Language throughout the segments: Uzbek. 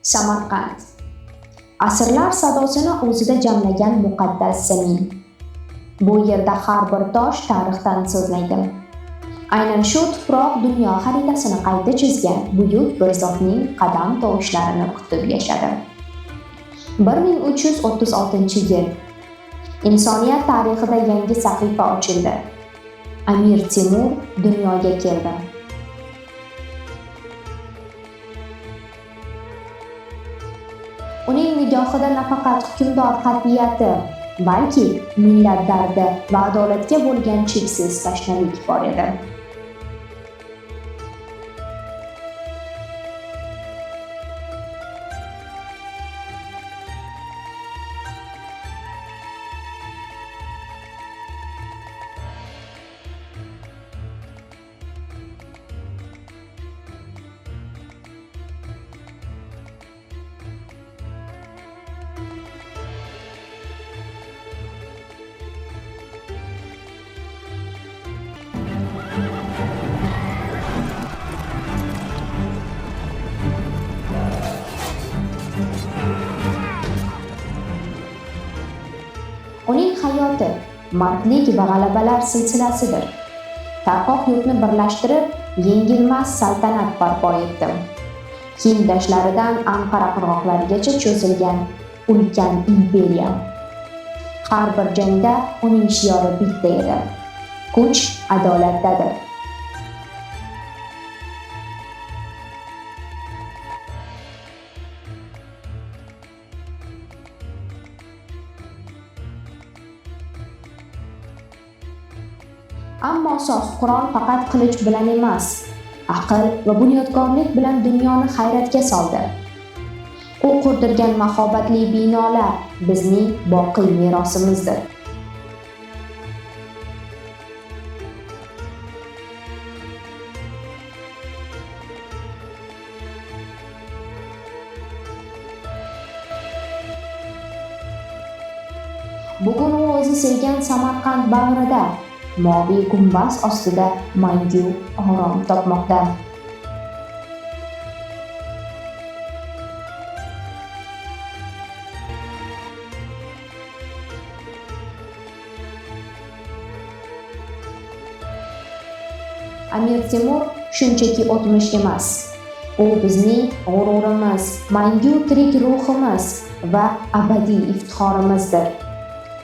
Samarqand. Asrlar sadosini o'zida jamlagan muqaddas zamin. Bu yerda har bir tosh tarixdan so'zlaydi. Aynan shu tuproq dunyo xaritasini qayta chizgan buyuk bir zotning qadam tovushlarini kutib yashadi. 1336-yil. Insoniyat tarixida yangi sahifa ochildi. Amir Temur dunyoga keldi. Uning nigohida nafaqat hukmdor qat'iyati, balki millat dardi va adolatga bo'lgan cheksiz tashnalik bor edi. Uning hayoti mardlik va g'alabalar silsilasidir. Tarqoq yurtni birlashtirib, yengilmas saltanat barpo etdi. Hind dashtlaridan Anqara qirg'oqlarigacha cho'zilgan ulkan imperiya. Har bir jangda uning shiori bitta edi: kuch adolatdadir. Ammo sof Qur'on faqat qilich bilan emas, aql va bunyodkorlik bilan dunyoni hayratga soldi. U qurdirgan mahobatli binolar bizning boqiy merosimizdir. Bugun u o'zi sevgan Samarqand bag'rida, moviy gumbaz ostida mangu orom topmoqda. Amir Temur shunchaki o'tmish emas. U bizning g'ururimiz, mangu tirik ruhimiz va abadiy iftixorimizdir.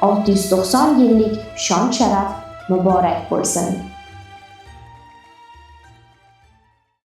690 yillik shon-sharaf muborak bo'lsin.